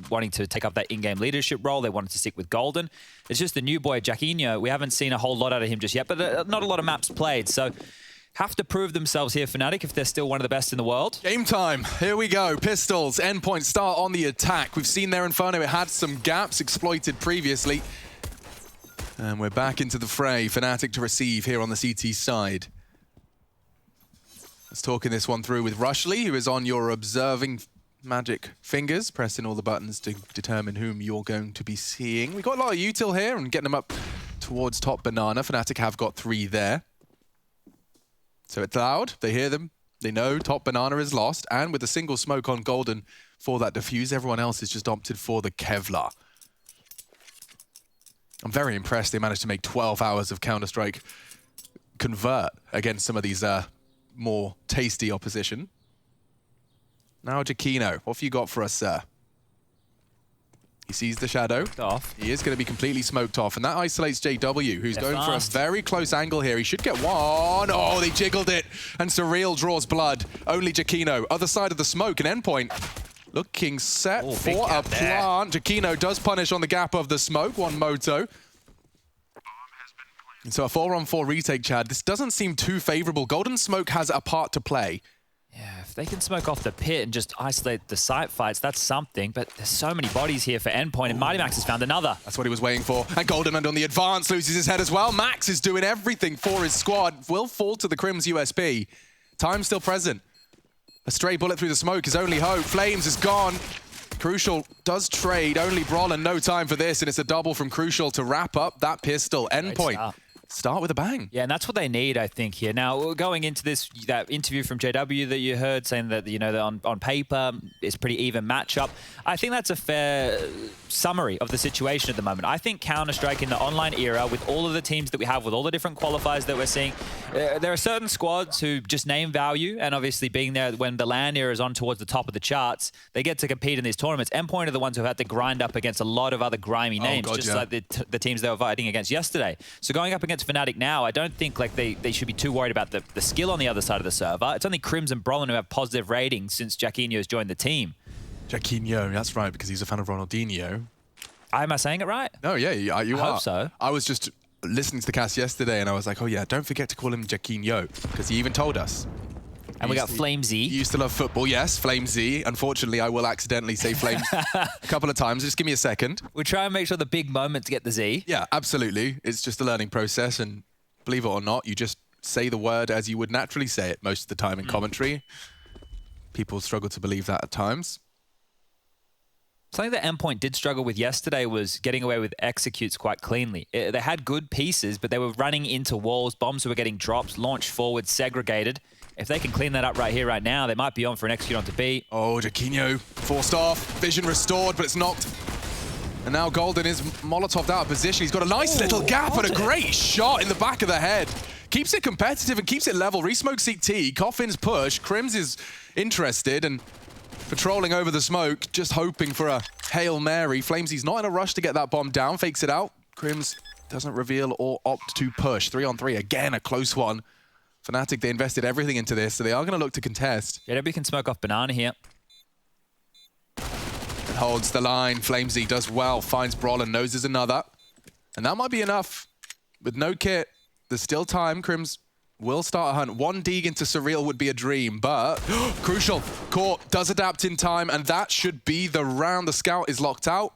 wanting to take up that in-game leadership role. They wanted to stick with Golden. It's just the new boy, Jacquinho. We haven't seen a whole lot out of him just yet, but not a lot of maps played. So have to prove themselves here, Fnatic, if they're still one of the best in the world. Game time. Here we go. Pistols, Endpoint start on the attack. We've seen their Inferno. It had some gaps exploited previously. And we're back into the fray. Fnatic to receive here on the CT side. Let's talking this one through with Rushley, who is on your observing magic fingers, pressing all the buttons to determine whom you're going to be seeing. We've got a lot of util here and getting them up towards top banana. Fnatic have got 3 there. So it's loud, they hear them, they know top banana is lost, and with a single smoke on Golden for that defuse, everyone else has just opted for the Kevlar. I'm very impressed they managed to make 12 hours of Counter-Strike convert against some of these more tasty opposition. Now Jacquinho, what have you got for us, sir? He sees the shadow. Off. He is going to be completely smoked off, and that isolates JW, who's going for a very close angle here. He should get one. Oh, they jiggled it, and Surreal draws blood. Only Jacquinho. Other side of the smoke, and Endpoint looking set for a plant. Jacquinho does punish on the gap of the smoke. One moto. And so a 4-on-4 retake, Chad. This doesn't seem too favorable. Golden Smoke has a part to play. Yeah, if they can smoke off the pit and just isolate the site fights, that's something. But there's so many bodies here for Endpoint, and Mighty Max has found another. That's what he was waiting for. And Golden on the advance loses his head as well. Max is doing everything for his squad. Will fall to the Crim's USP. Time still present. A stray bullet through the smoke is only hope. Flames is gone. Crucial does trade. Only Brawl and no time for this. And it's a double from Crucial to wrap up that pistol. Endpoint. Start with a bang. Yeah, and that's what they need, I think, here. Now, going into this, that interview from JW that you heard saying that, you know, that on paper, it's a pretty even matchup. I think that's a fair summary of the situation at the moment. I think Counter-Strike in the online era, with all of the teams that we have, with all the different qualifiers that we're seeing, there are certain squads who just name value, and obviously being there when the LAN era is on towards the top of the charts, they get to compete in these tournaments. Endpoint are the ones who have had to grind up against a lot of other grimy names, like the teams they were fighting against yesterday. So going up against Fnatic now, I don't think like they should be too worried about the skill on the other side of the server. It's only Crims and Brolin who have positive ratings since Jacquinho's joined the team. Jacquinho, that's right, because he's a fan of Ronaldinho. Am I saying it right? No, yeah, you are. I hope so. I was just listening to the cast yesterday and I was like, oh yeah, don't forget to call him Jacquinho, because he even told us. And we got Flamesy. You used to love football, yes, Flamesy. Unfortunately, I will accidentally say Flames a couple of times. Just give me a second. We'll try and make sure the big moments get the Z. Yeah, absolutely. It's just a learning process, and believe it or not, you just say the word as you would naturally say it most of the time in commentary. People struggle to believe that at times. Something that Endpoint did struggle with yesterday was getting away with executes quite cleanly. They had good pieces, but they were running into walls, bombs were getting dropped, launched forward, segregated. If they can clean that up right here, right now, they might be on for an execute onto B. Oh, Jacquinho forced off, vision restored, but it's knocked. And now Golden is Molotoved out of position. He's got a nice little gap and a great shot in the back of the head. Keeps it competitive and keeps it level. Resmoke CT, Coffin's push. Crims is interested and patrolling over the smoke, just hoping for a Hail Mary. Flamesy's not in a rush to get that bomb down, fakes it out. Crims doesn't reveal or opt to push. 3-on-3, again, a close one. Fnatic, they invested everything into this, so they are going to look to contest. JW can smoke off banana here. And holds the line. Flamesy does well, finds Brawl and knows there's another. And that might be enough. With no kit, there's still time. Crims will start a hunt. One dig into Surreal would be a dream, but Crucial. Caught, does adapt in time, and that should be the round. The scout is locked out.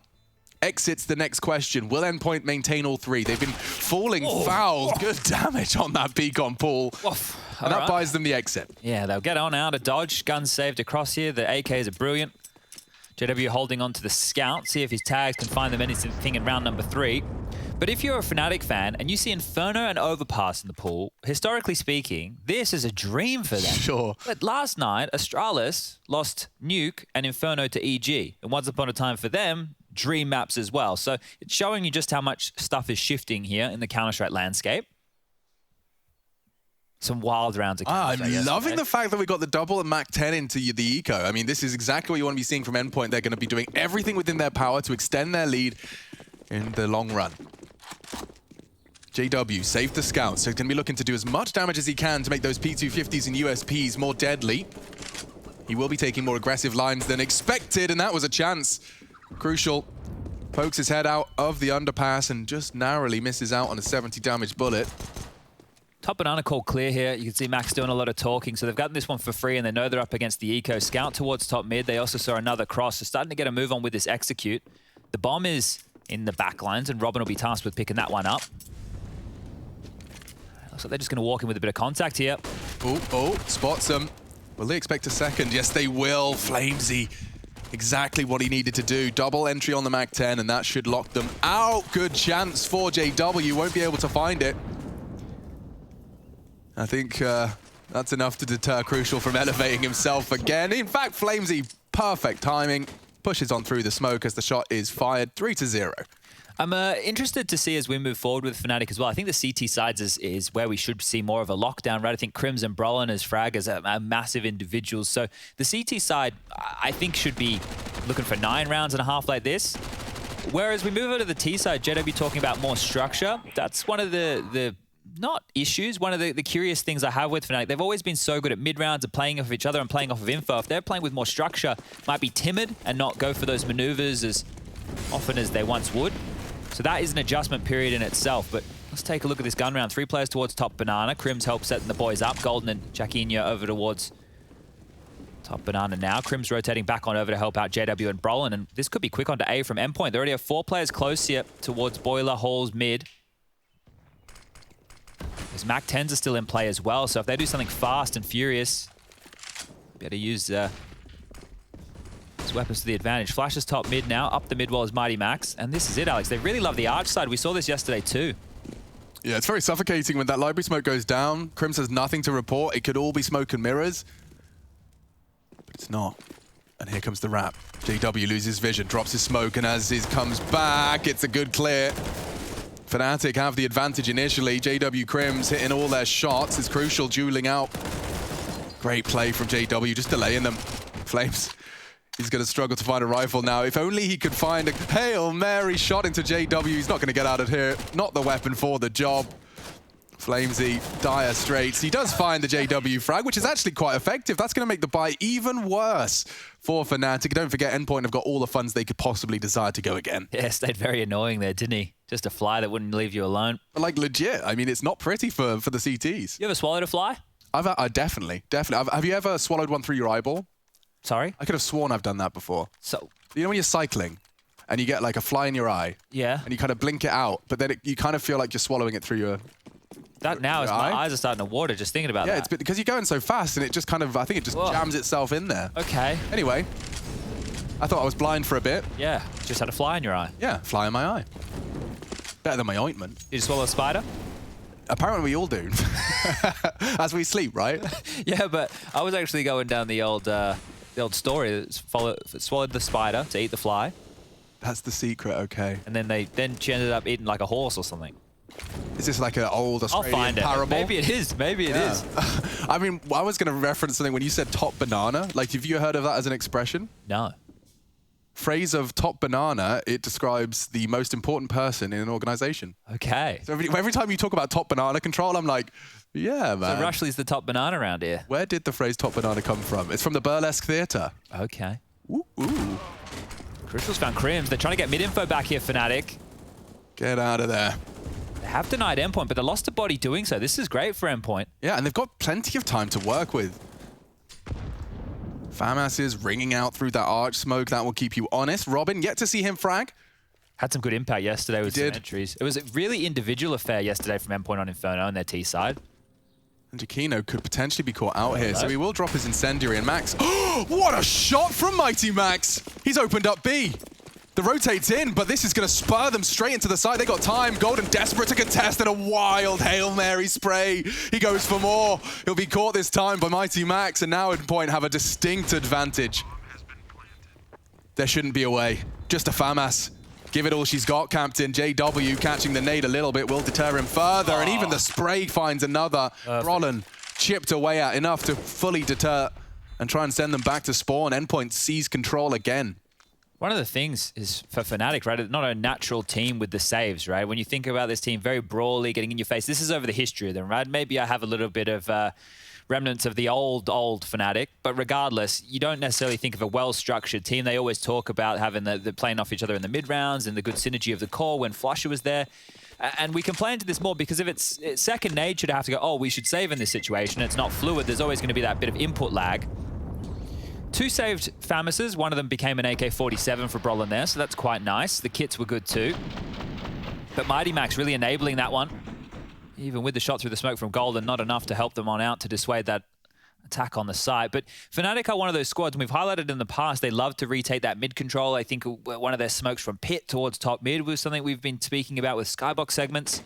Exits the next question. Will Endpoint maintain all 3? They've been falling foul. Good damage on that beacon pool. And that buys them the exit. Yeah, they'll get on out of dodge. Guns saved across here. The AKs are brilliant. JW holding on to the scout. See if his tags can find them anything in round number 3. But if you're a Fnatic fan and you see Inferno and Overpass in the pool, historically speaking, this is a dream for them. Sure. But last night, Astralis lost Nuke and Inferno to EG. And once upon a time for them, dream maps as well. So it's showing you just how much stuff is shifting here in the Counter-Strike landscape. Some wild rounds of Counter-Strike. I'm loving the fact that we got the double and Mach 10 into the eco. I mean, this is exactly what you want to be seeing from Endpoint. They're going to be doing everything within their power to extend their lead in the long run. JW saved the scout, so he's going to be looking to do as much damage as he can to make those P250s and USPs more deadly. He will be taking more aggressive lines than expected, and that was a chance. Crucial pokes his head out of the underpass and just narrowly misses out on a 70 damage bullet. Top Banana call clear here. You can see Max doing a lot of talking, so they've gotten this one for free, and they know they're up against the eco. Scout towards top mid. They also saw another cross, so starting to get a move on with this execute. The bomb is in the back lines, and Robin will be tasked with picking that one up. Looks like they're just going to walk in with a bit of contact here. Oh, spots him. Will they expect a second? Yes, they will. Flamesy, exactly what he needed to do. Double entry on the MAC-10, and that should lock them out. Good chance for JW. Won't be able to find it. I think that's enough to deter Crucial from elevating himself again. In fact, Flamesy, perfect timing. Pushes on through the smoke as the shot is fired. 3-0. I'm interested to see as we move forward with Fnatic as well. I think the CT sides is where we should see more of a lockdown, right? I think Crims and Brolin as fraggers are massive individuals. So the CT side, I think, should be looking for 9 rounds and a half like this. Whereas we move over to the T side, JW talking about more structure. That's one of the not issues, one of the curious things I have with Fnatic. They've always been so good at mid-rounds and playing off each other and playing off of info. If they're playing with more structure, might be timid and not go for those maneuvers as often as they once would. So that is an adjustment period in itself. But let's take a look at this gun round. 3 players towards top Banana. Crims help setting the boys up. Golden and Jacquinho over towards top Banana now. Crims rotating back on over to help out JW and Brolin. And this could be quick onto A from Endpoint. They already have 4 players close here towards Boiler, Halls, mid. His MAC-10s are still in play as well, so if they do something fast and furious, better use his weapons to the advantage. Flashes top mid now, up the mid wall is Mighty Max, and this is it, Alex. They really love the arch side. We saw this yesterday too. Yeah, it's very suffocating when that library smoke goes down. Crims has nothing to report. It could all be smoke and mirrors, but it's not. And here comes the wrap. JW loses vision, drops his smoke, and as he comes back, it's a good clear. Fnatic have the advantage initially. JW Crims hitting all their shots. It's Crucial dueling out. Great play from JW, just delaying them. Flames, he's going to struggle to find a rifle now. If only he could find a Hail Mary shot into JW. He's not going to get out of here. Not the weapon for the job. Flamesy, dire straits. He does find the JW frag, which is actually quite effective. That's going to make the buy even worse for Fnatic. Don't forget, Endpoint have got all the funds they could possibly desire to go again. Yeah, stayed very annoying there, didn't he? Just a fly that wouldn't leave you alone. But like legit, I mean, it's not pretty for the CTs. You ever swallowed a fly? Definitely. Have you ever swallowed one through your eyeball? Sorry? I could have sworn I've done that before. So, you know when you're cycling and you get like a fly in your eye? Yeah. And you kind of blink it out, but then you kind of feel like you're swallowing it through your That now is my eyes are starting to water just thinking about that. Yeah, it's because you're going so fast and it just kind of, I think it just jams itself in there. Okay. Anyway, I thought I was blind for a bit. Yeah, just had a fly in your eye. Yeah, fly in my eye. Better than my ointment. Did you swallow a spider? Apparently we all do. As we sleep, right? Yeah, but I was actually going down the old story that swallowed the spider to eat the fly. That's the secret, okay. And then she ended up eating like a horse or something. Is this like an old Australian parable? Maybe it is. Maybe it is. I mean, I was going to reference something when you said top banana. Like, have you heard of that as an expression? No. Phrase of top banana, it describes the most important person in an organization. Okay. So every time you talk about top banana control, I'm like, yeah, man. So Rushley's the top banana around here. Where did the phrase top banana come from? It's from the burlesque theatre. Okay. Ooh. Crucial's found Crims. They're trying to get mid-info back here, Fnatic. Get out of there. They have denied Endpoint, but they lost a body doing so. This is great for Endpoint. Yeah, and they've got plenty of time to work with. Famas is ringing out through that arch smoke. That will keep you honest. Robin, yet to see him frag. Had some good impact yesterday with some entries. It was a really individual affair yesterday from Endpoint on Inferno on their T side. And Jacquinho could potentially be caught out here, so he will drop his incendiary. And Max, what a shot from Mighty Max! He's opened up B. The rotate's in, but this is going to spur them straight into the side. They got time. Golden desperate to contest, and a wild Hail Mary spray. He goes for more. He'll be caught this time by Mighty Max, and now Endpoint have a distinct advantage. There shouldn't be a way. Just a Famas. Give it all she's got, Captain. JW catching the nade a little bit will deter him further, and even the spray finds another. Brolin chipped away at enough to fully deter and try and send them back to spawn. Endpoint seize control again. One of the things is for Fnatic, right? Not a natural team with the saves, right? When you think about this team, very brawly, getting in your face. This is over the history of them, right? Maybe I have a little bit of remnants of the old Fnatic. But regardless, you don't necessarily think of a well-structured team. They always talk about having the playing off each other in the mid-rounds and the good synergy of the core when Flusher was there. And we complain to this more because if it's second nature to have to go, oh, we should save in this situation, it's not fluid, there's always going to be that bit of input lag. 2 saved Famuses, one of them became an AK-47 for Brolin there, so that's quite nice. The kits were good too. But Mighty Max really enabling that one. Even with the shot through the smoke from Golden, not enough to help them on out to dissuade that attack on the site. But Fnatic are one of those squads, and we've highlighted in the past, they love to retake that mid control. I think one of their smokes from pit towards top mid was something we've been speaking about with skybox segments.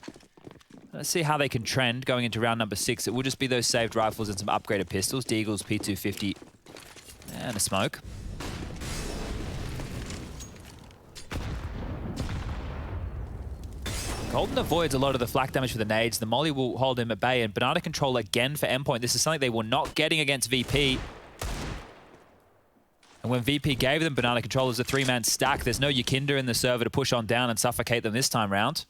Let's see how they can trend going into round number 6. It will just be those saved rifles and some upgraded pistols. Deagles, P250, and a smoke. Golden avoids a lot of the flak damage for the nades. The molly will hold him at bay, and banana control again for Endpoint. This is something they were not getting against VP. And when VP gave them banana control as a 3-man stack, there's no Yakinda in the server to push on down and suffocate them this time round.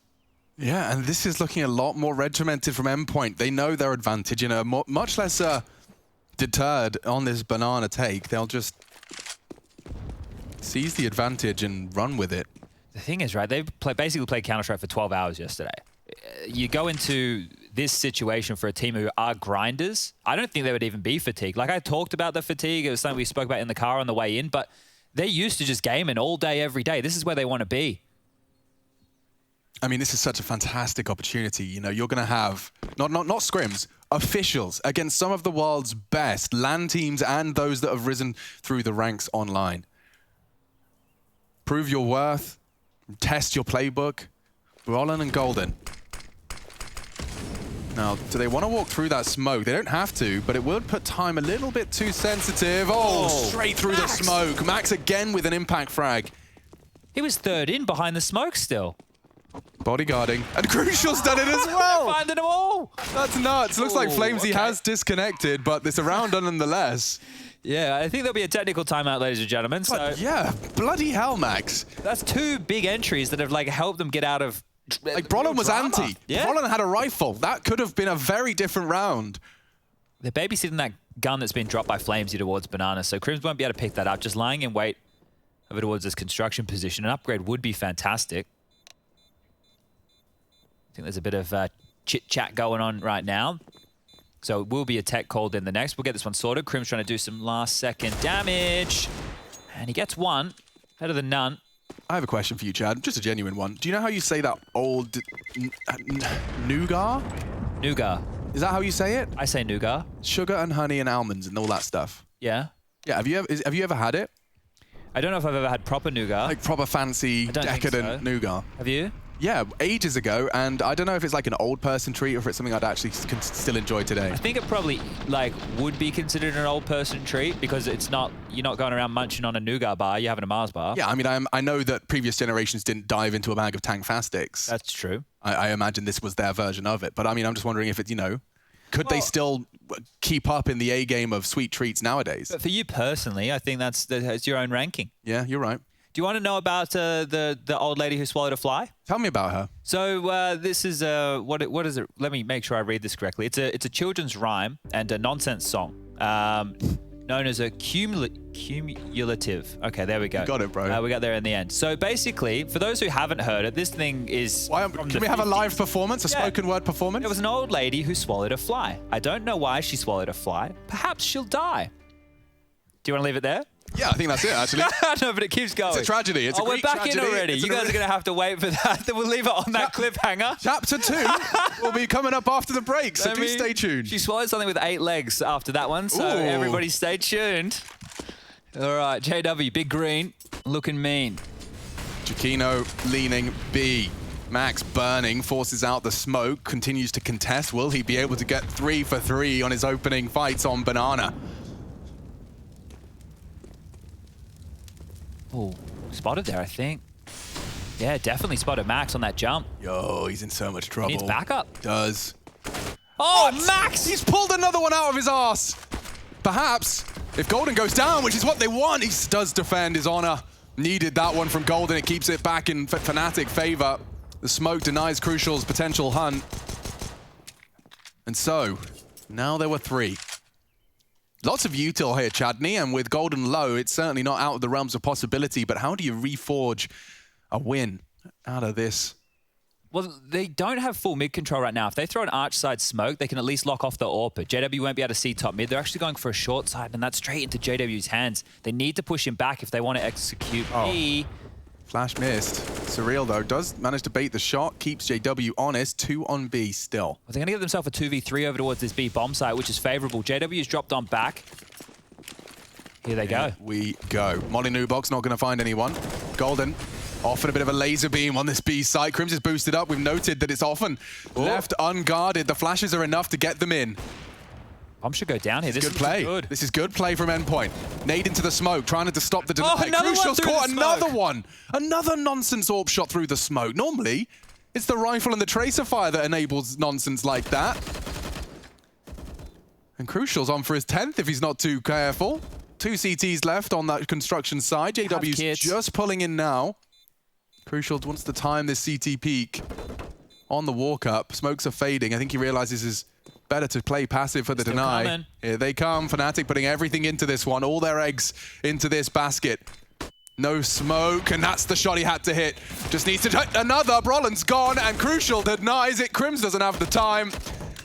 Yeah, and this is looking a lot more regimented from Endpoint. They know their advantage and are much less deterred on this banana take. They'll just seize the advantage and run with it. The thing is, right, they've basically played Counter-Strike for 12 hours yesterday. You go into this situation for a team who are grinders, I don't think they would even be fatigued. Like, I talked about the fatigue, it was something we spoke about in the car on the way in, but they're used to just gaming all day, every day. This is where they want to be. I mean, this is such a fantastic opportunity. You know, you're going to have, not scrims, officials against some of the world's best LAN teams and those that have risen through the ranks online. Prove your worth. Test your playbook. Brolin and Golden. Now, do they want to walk through that smoke? They don't have to, but it would put time a little bit too sensitive. Oh, straight through the smoke. Max again with an impact frag. He was third in behind the smoke still. Bodyguarding. And Crucial's done it as well. Finding them all. That's nuts. Looks like Flamesy has disconnected, but it's a round nonetheless. Yeah, I think there'll be a technical timeout, ladies and gentlemen. But so yeah, bloody hell, Max. That's 2 big entries that have like helped them get out of like Brolin was anti. Yeah. Brolin had a rifle. That could have been a very different round. They're babysitting that gun that's been dropped by Flamesy towards Banana, so Crims won't be able to pick that up. Just lying in wait over towards this construction position. An upgrade would be fantastic. I think there's a bit of chit-chat going on right now. So it will be a tech called in the next. We'll get this one sorted. Crim's trying to do some last-second damage. And he gets one. Better than none. I have a question for you, Chad. Just a genuine one. Do you know how you say that old... nougat? Nougat. Is that how you say it? I say nougat. Sugar and honey and almonds and all that stuff. Yeah. Yeah, have you ever had it? I don't know if I've ever had proper nougat. Like proper fancy, decadent nougat. Have you? Yeah, ages ago, and I don't know if it's like an old person treat or if it's something I'd actually still enjoy today. I think it probably like would be considered an old person treat because it's not, you're not going around munching on a nougat bar, you're having a Mars bar. Yeah, I mean, I know that previous generations didn't dive into a bag of Tank Fastics. That's true. I imagine this was their version of it, but I mean, I'm just wondering if it, you know, could they still keep up in the A game of sweet treats nowadays? But for you personally, I think that's your own ranking. Yeah, you're right. Do you want to know about the old lady who swallowed a fly? Tell me about her. So this is what is it? Let me make sure I read this correctly. It's a children's rhyme and a nonsense song known as a cumulative. Okay, there we go. You got it, bro. We got there in the end. So basically, for those who haven't heard it, this thing is. Can we have a live performance, a spoken word performance? It was an old lady who swallowed a fly. I don't know why she swallowed a fly. Perhaps she'll die. Do you want to leave it there? Yeah, I think that's it, actually. No, but it keeps going. It's a tragedy. It's a Greek we're back tragedy. in already. You guys are going to have to wait for that. Then we'll leave it on that cliffhanger. Chapter 2 will be coming up after the break, so do stay tuned. She swallowed something with 8 legs after that one, so everybody stay tuned. All right, JW, big green, looking mean. Giacchino leaning B. Max burning, forces out the smoke, continues to contest. Will he be able to get 3 for 3 on his opening fights on Banana? Oh, spotted there, I think. Yeah, definitely spotted Max on that jump. Yo, he's in so much trouble. He needs backup. Does. Oh, what? Max! He's pulled another one out of his arse. Perhaps, if Golden goes down, which is what they want, he does defend his honor. Needed that one from Golden. It keeps it back in Fnatic favor. The smoke denies Crucial's potential hunt. And so, now there were 3. Lots of util here, Chadney, and with Golden low, it's certainly not out of the realms of possibility, but how do you reforge a win out of this? Well, they don't have full mid control right now. If they throw an arch side smoke, they can at least lock off the AWP. But JW won't be able to see top mid. They're actually going for a short side, and that's straight into JW's hands. They need to push him back if they want to execute B. Flash missed. Surreal, though, does manage to bait the shot, keeps JW honest. 2 on B still. Well, they're going to get themselves a 2v3 over towards this B bomb site, which is favorable. JW's dropped on back. Here they go. We go. Molly Nubox not going to find anyone. Golden often a bit of a laser beam on this B site. Crims is boosted up. We've noted that it's often left unguarded. The flashes are enough to get them in. Bomb should go down here. This is good play. Good. This is good play from Endpoint. Nade into the smoke, trying to stop the deny. Crucial's caught another one. Another nonsense AWP shot through the smoke. Normally, it's the rifle and the tracer fire that enables nonsense like that. And Crucial's on for his 10th if he's not too careful. 2 CTs left on that construction side. JW's just pulling in now. Crucial wants to time this CT peak on the walk up. Smokes are fading. I think he realizes it's better to play passive for the deny. Coming. Here they come. Fnatic putting everything into this one. All their eggs into this basket. No smoke, and that's the shot he had to hit. Just needs to hit another. Brolin's gone, and Crucial denies it. Crims doesn't have the time.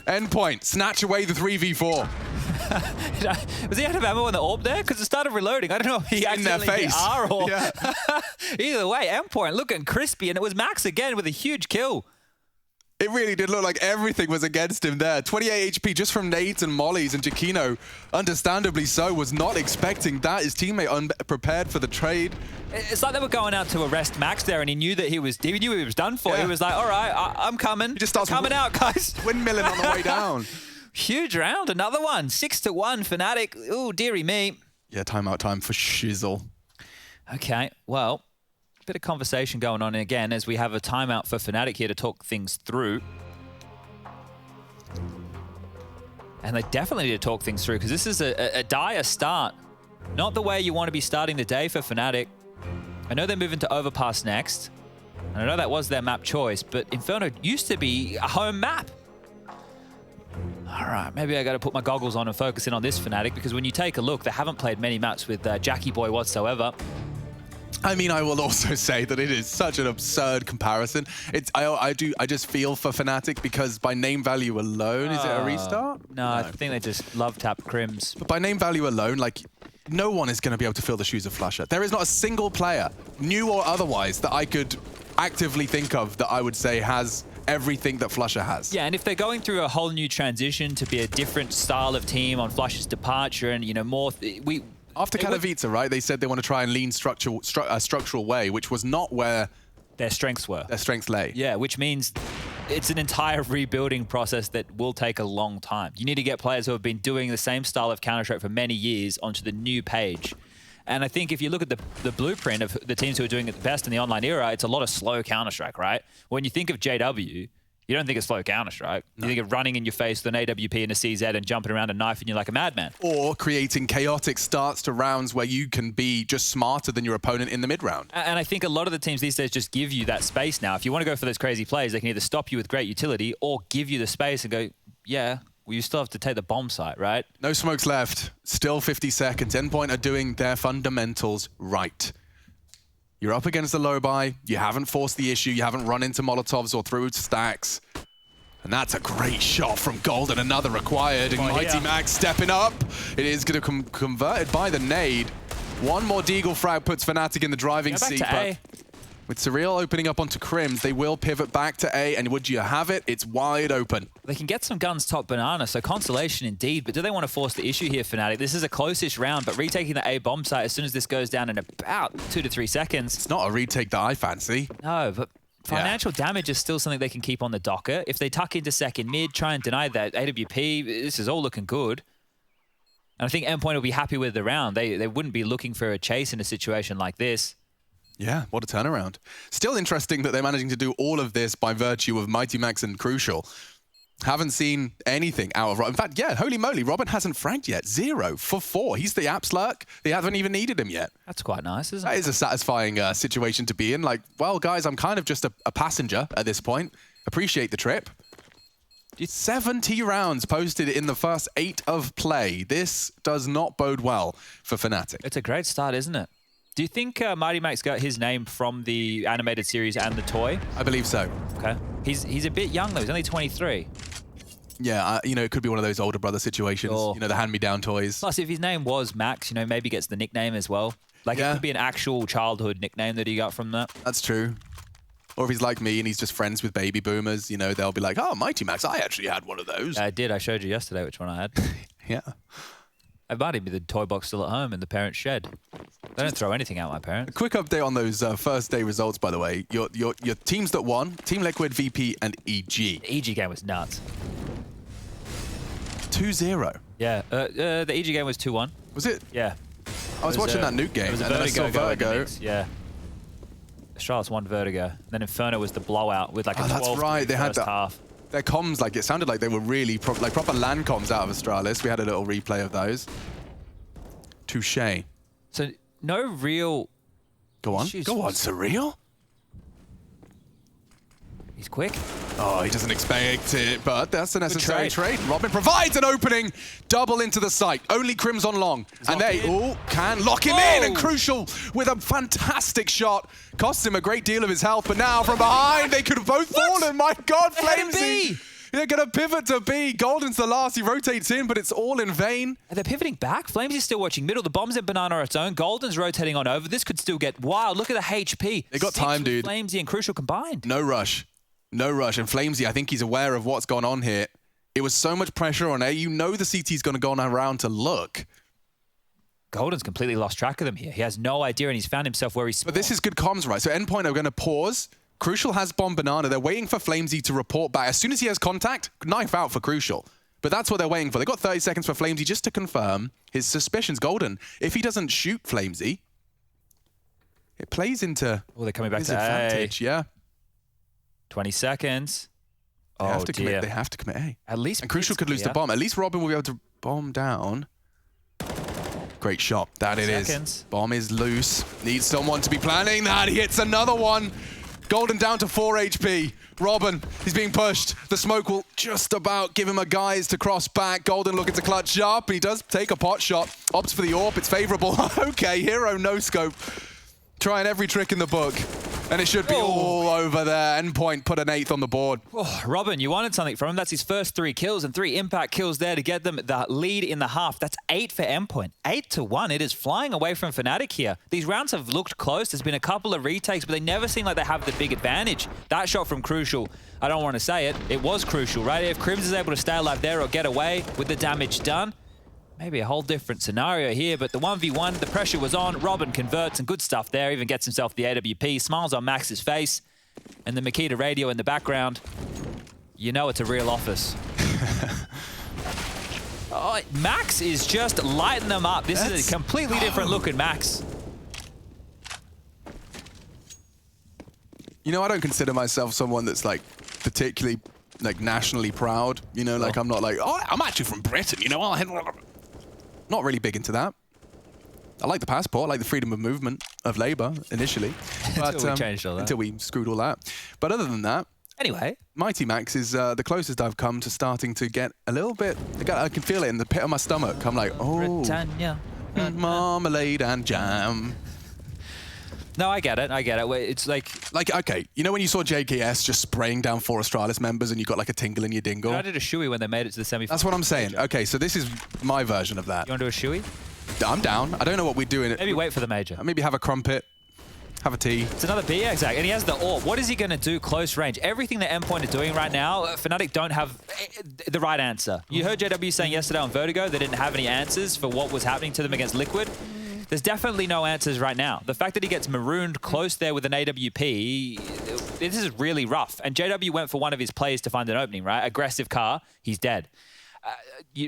Endpoint, snatch away the 3v4. Was he out of ammo on the AWP there? Because it started reloading. I don't know if he accidentally hit R or... Yeah. Either way, Endpoint looking crispy, and it was Max again with a huge kill. It really did look like everything was against him there. 28 HP just from nades and mollies, and Giacchino, understandably so, was not expecting that. His teammate unprepared for the trade. It's like they were going out to arrest Max there, and he knew he was done for. Yeah. He was like, all right, I'm coming. He just starts coming out, guys. Windmilling on the way down. Huge round, another one. 6-1, Fnatic. Ooh, dearie me. Yeah, timeout time for Shizzle. Okay, well, a bit of conversation going on again as we have a timeout for Fnatic here to talk things through. And they definitely need to talk things through because this is a dire start. Not the way you want to be starting the day for Fnatic. I know they're moving to Overpass next. And I know that was their map choice, but Inferno used to be a home map. All right, maybe I got to put my goggles on and focus in on this Fnatic because when you take a look, they haven't played many maps with Jackie Boy whatsoever. I mean, I will also say that it is such an absurd comparison. I just feel for Fnatic because by name value alone, is it a restart? No, I think they just love tap Crims. But by name value alone, like, no one is going to be able to fill the shoes of Flusher. There is not a single player, new or otherwise, that I could actively think of that I would say has everything that Flusher has. Yeah, and if they're going through a whole new transition to be a different style of team on Flusher's departure and, you know, more... After Katowice, right, they said they want to try and lean structural way, which was not where their strengths were. Their strengths lay. Yeah, which means it's an entire rebuilding process that will take a long time. You need to get players who have been doing the same style of Counter-Strike for many years onto the new page. And I think if you look at the blueprint of the teams who are doing it the best in the online era, it's a lot of slow Counter-Strike, right? When you think of JW, you don't think of slow Counter-Strike. No. You think of running in your face with an AWP and a CZ and jumping around and knifing you like a madman. Or creating chaotic starts to rounds where you can be just smarter than your opponent in the mid-round. And I think a lot of the teams these days just give you that space now. If you want to go for those crazy plays, they can either stop you with great utility or give you the space and go, yeah, well, you still have to take the bomb site, right? No smokes left. Still 50 seconds. Endpoint are doing their fundamentals right. You're up against the low buy. You haven't forced the issue. You haven't run into Molotovs or through stacks. And that's a great shot from Golden. Another required. And Mighty Max stepping up. It is going to converted by the nade. One more Deagle frag puts Fnatic in the driving seat. But with Surreal opening up onto Crims, they will pivot back to A. And would you have it? It's wide open. They can get some guns top banana, so consolation indeed. But do they want to force the issue here, Fnatic? This is a close-ish round, but retaking the A bomb site as soon as this goes down in about 2 to 3 seconds. It's not a retake that I fancy. No, but financial damage is still something they can keep on the docket. If they tuck into second mid, try and deny that AWP, this is all looking good. And I think Endpoint will be happy with the round. They wouldn't be looking for a chase in a situation like this. Yeah, what a turnaround. Still interesting that they're managing to do all of this by virtue of Mighty Max and Crucial. Haven't seen anything out of Robin. In fact, yeah, holy moly, Robin hasn't fragged yet. 0 for 4. He's the app slurk. They haven't even needed him yet. That's quite nice, isn't it? That is a satisfying situation to be in. Like, well, guys, I'm kind of just a passenger at this point. Appreciate the trip. 70 rounds posted in the first 8 of play. This does not bode well for Fnatic. It's a great start, isn't it? Do you think Mighty Max got his name from the animated series and the toy? I believe so. Okay. He's a bit young, though. He's only 23. Yeah, you know, it could be one of those older brother situations. Sure. You know, the hand-me-down toys. Plus, if his name was Max, you know, maybe gets the nickname as well. Like, it could be an actual childhood nickname that he got from that. That's true. Or if he's like me and he's just friends with baby boomers, you know, they'll be like, oh, Mighty Max, I actually had one of those. I did. I showed you yesterday which one I had. Yeah. I might even be the toy box still at home in the parents' shed. They don't throw anything out, my parents. A quick update on those first day results, by the way. Your teams that won, Team Liquid, VP, and EG. The EG game was nuts. 2-0. Yeah. The EG game was 2-1. Was it? Yeah. I was watching that Nuke game, it was a and then I saw Vertigo. Yeah. Astralis won Vertigo. Then Inferno was the blowout with like a 12 that's right. They had that. half. Their comms, like, it sounded like they were really like proper LAN comms out of Astralis. We had a little replay of those. Touché. So no real. Go on. issues. Go on, Surreal. He's quick. Oh, he doesn't expect it, but that's a necessary trade. Robin provides an opening. Double into the site. Only Crimson long. And they can lock him in. And Crucial with a fantastic shot. Costs him a great deal of his health, but now from behind, they could have both fallen. My God, Flamesy. They're going to pivot to B. Golden's the last. He rotates in, but it's all in vain. Are they pivoting back? Flamesy's still watching middle. The bomb's at Banana on its own. Golden's rotating on over. This could still get wild. Look at the HP. They got time, dude. Flamesy and Crucial combined. No rush. No rush. And Flamesy, I think he's aware of what's gone on here. It was so much pressure on A. You know the CT's going to go on around to look. Golden's completely lost track of them here. He has no idea, and he's found himself where he's. But this is good comms, right? So Endpoint are going to pause. Crucial has bomb Banana. They're waiting for Flamesy to report back. As soon as he has contact, knife out for Crucial. But that's what they're waiting for. They've got 30 seconds for Flamesy just to confirm his suspicions. Golden, if he doesn't shoot Flamesy, it plays into they're coming back his to advantage. A. Yeah. 20 seconds. They have to dear. commit. They have to commit A. At least. And Crucial could lose the bomb. At least Robin will be able to bomb down. Great shot. That it is. Bomb is loose. Needs someone to be planning that. He hits another one. Golden down to 4 HP. Robin, he's being pushed. The smoke will just about give him a guise to cross back. Golden looking to clutch up. He does take a pot shot. Opts for the AWP. It's favorable. Okay, Hero no scope. Trying every trick in the book. And it should be all over there. Endpoint put an 8th on the board. Oh, Robin, you wanted something from him. That's his first 3 kills and 3 impact kills there to get them the lead in the half. That's 8 for Endpoint. 8-1. It is flying away from Fnatic here. These rounds have looked close. There's been a couple of retakes, but they never seem like they have the big advantage. That shot from Crucial, I don't want to say it. It was crucial, right? If Crims is able to stay alive there or get away with the damage done, maybe a whole different scenario here, but the 1v1, the pressure was on. Robin converts and good stuff there, even gets himself the AWP, smiles on Max's face, and the Makita radio in the background. You know it's a real office. Oh, Max is just lighting them up. This is a completely different look at Max. You know, I don't consider myself someone that's like particularly like nationally proud. You know, like I'm not like, oh, I'm actually from Britain, you know. Not really big into that. I like the passport, I like the freedom of movement of Labour initially. But, until we changed all that. Until we screwed all that. But other than that, anyway, Mighty Max is the closest I've come to starting to get a little bit, I can feel it in the pit of my stomach. I'm like, oh, Britannia. Marmalade and jam. No, I get it. I get it. It's like, okay, you know when you saw JKS just spraying down 4 Astralis members and you got like a tingle in your dingle? I did a shoey when they made it to the semi-final. That's what I'm saying. Okay, so this is my version of that. You want to do a shoey? I'm down. I don't know what we're doing. Maybe wait for the major. Maybe have a crumpet, have a tea. It's another B, exactly. And he has the AWP. What is he going to do close range? Everything that Endpoint are doing right now, Fnatic don't have the right answer. You heard JW saying yesterday on Vertigo they didn't have any answers for what was happening to them against Liquid. There's definitely no answers right now. The fact that he gets marooned close there with an AWP, this is really rough. And JW went for one of his plays to find an opening, right? Aggressive car, he's dead.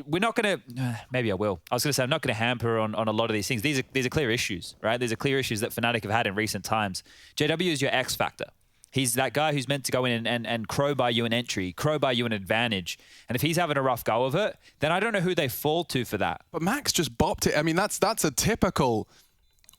We're not going to, maybe I will. I was going to say, I'm not going to hamper on a lot of these things. These are clear issues, right? These are clear issues that Fnatic have had in recent times. JW is your X factor. He's that guy who's meant to go in and crowbar you an entry, crowbar you an advantage. And if he's having a rough go of it, then I don't know who they fall to for that. But Max just bopped it. I mean, that's a typical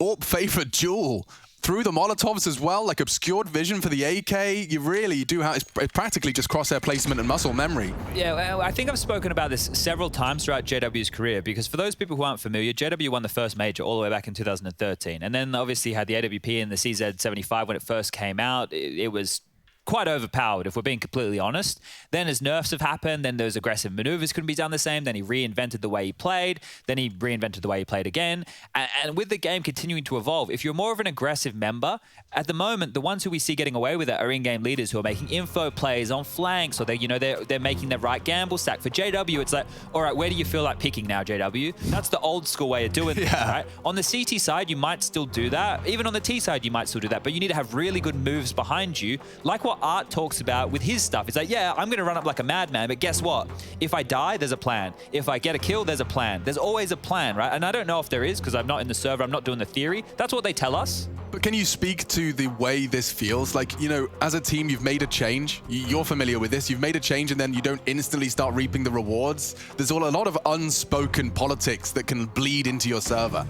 AWP favored duel through the Molotovs as well, like obscured vision for the AK. You really do have, it's practically just crosshair placement and muscle memory. Yeah, well, I think I've spoken about this several times throughout JW's career, because for those people who aren't familiar, JW won the first major all the way back in 2013. And then obviously had the AWP and the CZ75 when it first came out. It was quite overpowered, if we're being completely honest. Then as nerfs have happened, then those aggressive maneuvers couldn't be done the same. Then he reinvented the way he played. Then he reinvented the way he played again. And with the game continuing to evolve, if you're more of an aggressive member, at the moment, the ones who we see getting away with it are in-game leaders who are making info plays on flanks, or they're making the right gamble stack. For JW, it's like, all right, where do you feel like picking now, JW? That's the old school way of doing things, right? On the CT side, you might still do that. Even on the T side, you might still do that. But you need to have really good moves behind you, like what Art talks about with his stuff. It's like, yeah, I'm going to run up like a madman, but guess what? If I die, there's a plan. If I get a kill, there's a plan. There's always a plan, right? And I don't know if there is, because I'm not in the server, I'm not doing the theory. That's what they tell us. But can you speak to the way this feels? Like, you know, as a team, you've made a change. You're familiar with this. You've made a change and then you don't instantly start reaping the rewards. There's a lot of unspoken politics that can bleed into your server.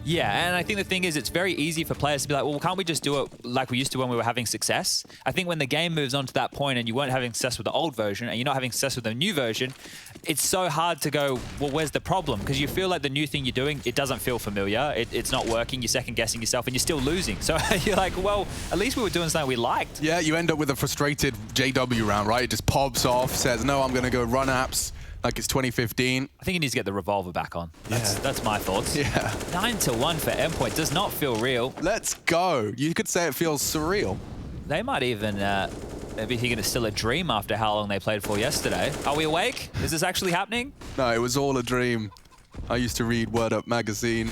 Yeah, and I think the thing is, it's very easy for players to be like, well, can't we just do it like we used to when we were having success? I think when the game moves on to that point and you weren't having success with the old version and you're not having success with the new version, it's so hard to go, well, where's the problem? Because you feel like the new thing you're doing, it doesn't feel familiar. It's not working. You're second-guessing yourself and you're still losing. So you're like, well, at least we were doing something we liked. Yeah, you end up with a frustrated JW round, right? It just pops off, says, no, I'm going to go run apps. Like it's 2015. I think he needs to get the revolver back on. That's my thoughts. Yeah. 9-1 for Endpoint. Does not feel real. Let's go. You could say it feels surreal. They might even maybe think it's still a dream after how long they played for yesterday. Are we awake? Is this actually happening? No, it was all a dream. I used to read Word Up magazine.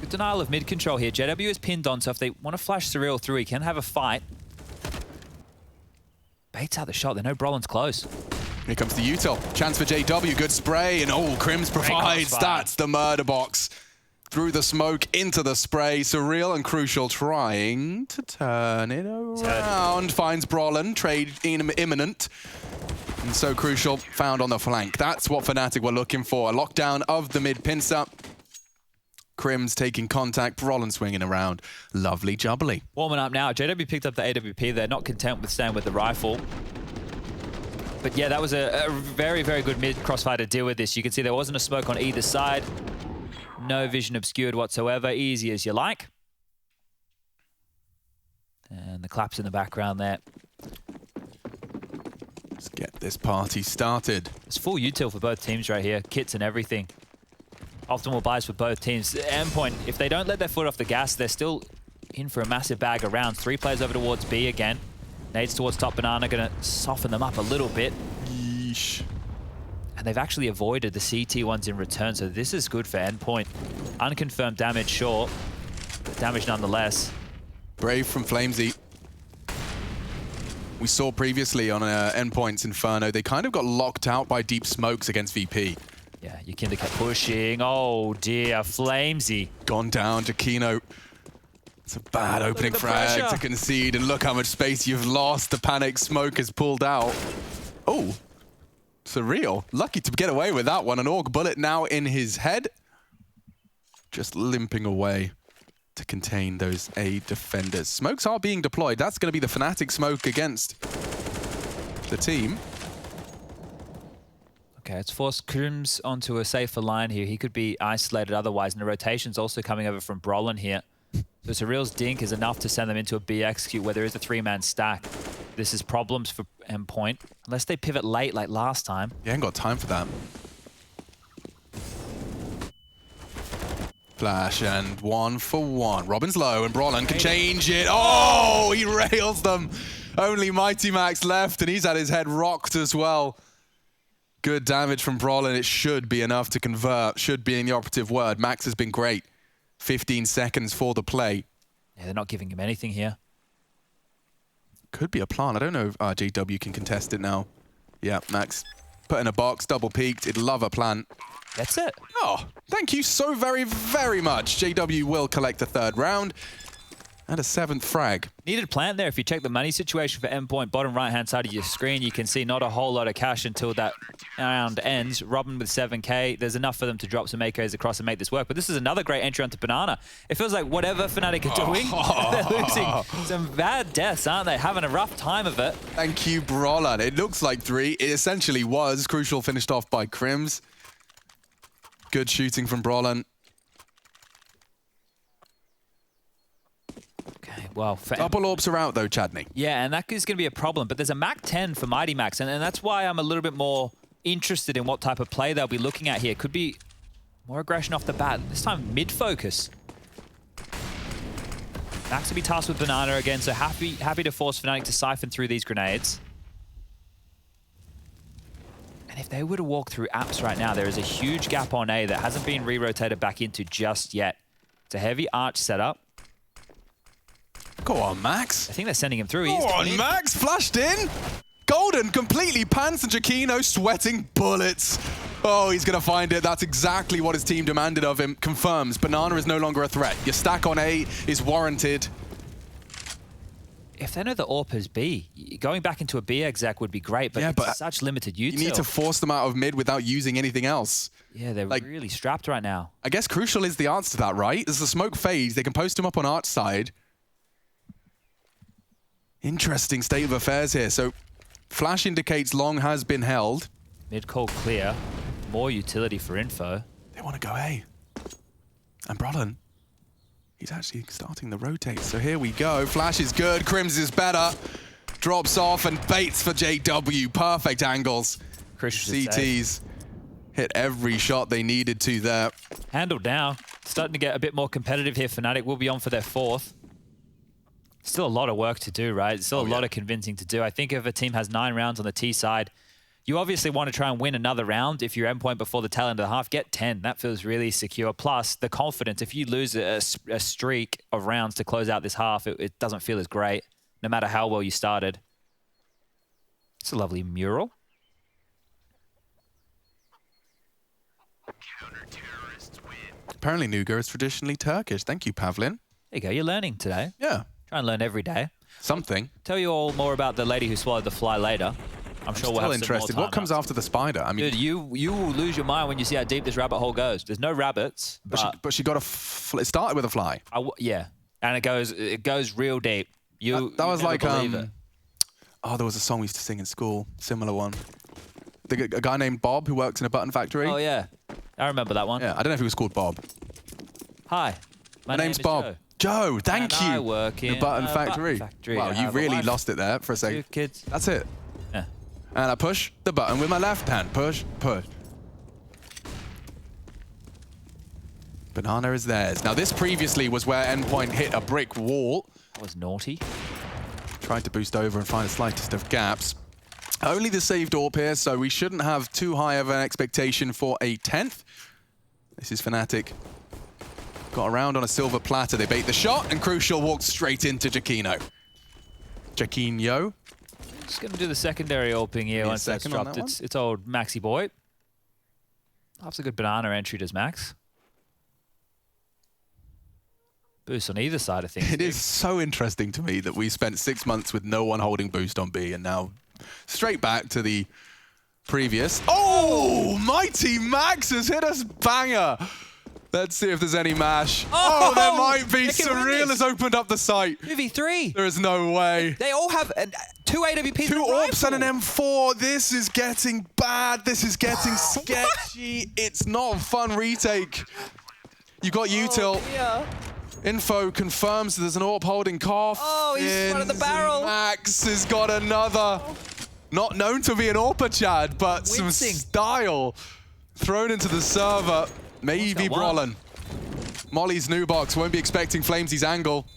Good denial of mid control here. JW is pinned on, so if they want to flash Surreal through, he can have a fight. Baits out the shot. They know Brolin's close. Here comes the util. Chance for JW. Good spray. And Crims provides. That's the murder box. Through the smoke, into the spray. Surreal and Crucial trying to turn it around. Finds Brolin. Trade imminent. And so Crucial found on the flank. That's what Fnatic were looking for. A lockdown of the mid pincer. Crims taking contact. Brolin swinging around. Lovely jubbly. Warming up now. JW picked up the AWP. They're not content with staying with the rifle. But yeah, that was a very, very good mid crossfire to deal with this. You can see there wasn't a smoke on either side. No vision obscured whatsoever. Easy as you like. And the claps in the background there. Let's get this party started. It's full util for both teams right here. Kits and everything. Optimal buys for both teams. Endpoint, if they don't let their foot off the gas, they're still in for a massive bag of rounds. 3 players over towards B again. Nades towards top banana, gonna soften them up a little bit. Yeesh. And they've actually avoided the CT ones in return, so this is good for Endpoint. Unconfirmed damage, sure, but damage nonetheless. Brave from Flamesy. We saw previously on Endpoint's Inferno, they kind of got locked out by deep smokes against VP. Yeah, Yakinda kept pushing. Oh dear, Flamesy. Gone down to Kino. It's a bad opening frag to concede, and look how much space you've lost. The panic smoke has pulled out. Oh, Surreal. Lucky to get away with that one. An Orc bullet now in his head. Just limping away to contain those A defenders. Smokes are being deployed. That's going to be the Fnatic smoke against the team. Okay, it's forced Crims onto a safer line here. He could be isolated otherwise, and the rotation's also coming over from Brolin here. So Surreal's dink is enough to send them into a B execute where there is a 3-man stack. This is problems for Endpoint, unless they pivot late like last time. You ain't got time for that. Flash and 1 for 1. Robin's low and Brolin can change it. Oh, he rails them. Only Mighty Max left and he's had his head rocked as well. Good damage from Brolin. It should be enough to convert. Should be in the operative word. Max has been great. 15 seconds for the play. Yeah, they're not giving him anything here. Could be a plan. I don't know if JW can contest it now. Yeah, Max put in a box, double peeked. He'd love a plant. That's it. Oh, thank you so very, very much. JW will collect the 3rd round and a 7th frag. Needed plant there. If you check the money situation for Endpoint, bottom right-hand side of your screen, you can see not a whole lot of cash until that round ends, Robin with 7k. There's enough for them to drop some AKs across and make this work. But this is another great entry onto Banana. It feels like whatever Fnatic are doing, they're losing some bad deaths, aren't they? Having a rough time of it. Thank you, Brawler. It looks like 3. It essentially was. Crucial finished off by Crims. Good shooting from Brawler. Okay, well, double orbs are out though, Chadney. Yeah, and that is going to be a problem. But there's a Mac 10 for Mighty Max, and that's why I'm a little bit more interested in what type of play they'll be looking at here. Could be more aggression off the bat. This time, mid-focus. Max will be tasked with Banana again, so happy to force Fnatic to siphon through these grenades. And if they were to walk through apps right now, there is a huge gap on A that hasn't been re-rotated back into just yet. It's a heavy arch setup. Go on, Max. I think they're sending him through. Go on, Max. Flashed in. Golden completely pants and Jakino sweating bullets. Oh, he's going to find it. That's exactly what his team demanded of him. Confirms Banana is no longer a threat. Your stack on A is warranted. If they know the AWP is B, going back into a B exec would be great, but, it's such limited util. You need to force them out of mid without using anything else. Yeah, they're really strapped right now. I guess Crucial is the answer to that, right? As the smoke fades, they can post him up on Arch side. Interesting state of affairs here. So Flash indicates long has been held. Mid call clear. More utility for info. They want to go A. And Brolin, he's actually starting the rotate. So here we go. Flash is good. Crims is better. Drops off and baits for JW. Perfect angles. CTs hit every shot they needed to there. Handled now. Starting to get a bit more competitive here. Fnatic will be on for their 4th. Still a lot of work to do, right? Still a lot of convincing to do. I think if a team has 9 rounds on the T side, you obviously want to try and win another round. If you're Endpoint before the tail end of the half, get 10. That feels really secure. Plus, the confidence, if you lose a streak of rounds to close out this half, it doesn't feel as great, no matter how well you started. It's a lovely mural. Apparently Nuga is traditionally Turkish. Thank you, Pavlin. There you go. You're learning today. Yeah. Try and learn every day. Something. Tell you all more about the lady who swallowed the fly later. I'm sure we'll have some interested. more time What comes after the spider? I mean, dude, you will lose your mind when you see how deep this rabbit hole goes. There's no rabbits, but she got it started with a fly. Yeah, and it goes real deep. That was like it. Oh, there was a song we used to sing in school, similar one. A guy named Bob who works in a button factory. Oh yeah, I remember that one. Yeah, I don't know if he was called Bob. Hi, my name's Bob. Joe, thank you. I work in the button factory. Wow, you really lost it there for a second. 2 kids. That's it. Yeah. And I push the button with my left hand. Push, push. Banana is theirs. Now this previously was where Endpoint hit a brick wall. That was naughty. Tried to boost over and find the slightest of gaps. Only the saved AWP here, so we shouldn't have too high of an expectation for a 10th. This is Fnatic. Got around on a silver platter. They bait the shot, and Crucial walks straight into Jakino. Jakino. Just going to do the secondary AWPing here once that's dropped. It's old Maxi boy. That's a good Banana entry, does Max. Boost on either side of things. It is so interesting to me that we spent 6 months with no one holding boost on B, and now straight back to the previous. Oh, Mighty Max has hit us banger. Let's see if there's any mash. Oh, there might be. Surreal has opened up the site. 2v3. There is no way. They all have 2 AWPs. 2 AWPs and an M4. This is getting bad. This is getting sketchy. It's not a fun retake. You got util. Yeah. Info confirms there's an AWP holding cough. Oh, he's one of the barrel. Max has got another. Not known to be an AWPer, Chad, but some style thrown into the server. Maybe Brolin. Molly's new box won't be expecting Flamesy's angle.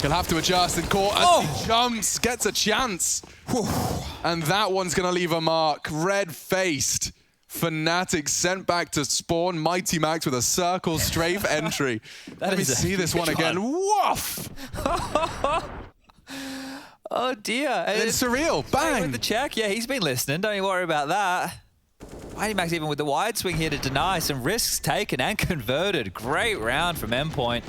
He'll have to adjust and caught as he jumps, gets a chance. And that one's going to leave a mark. Red-faced. Fnatic sent back to spawn. Mighty Max with a circle strafe entry. Let me see this one again. Woof! Oh dear. It's surreal. Bang! With the check. Yeah, he's been listening. Don't you worry about that. Mighty Max even with the wide swing here to deny. Some risks taken and converted. Great round from Endpoint.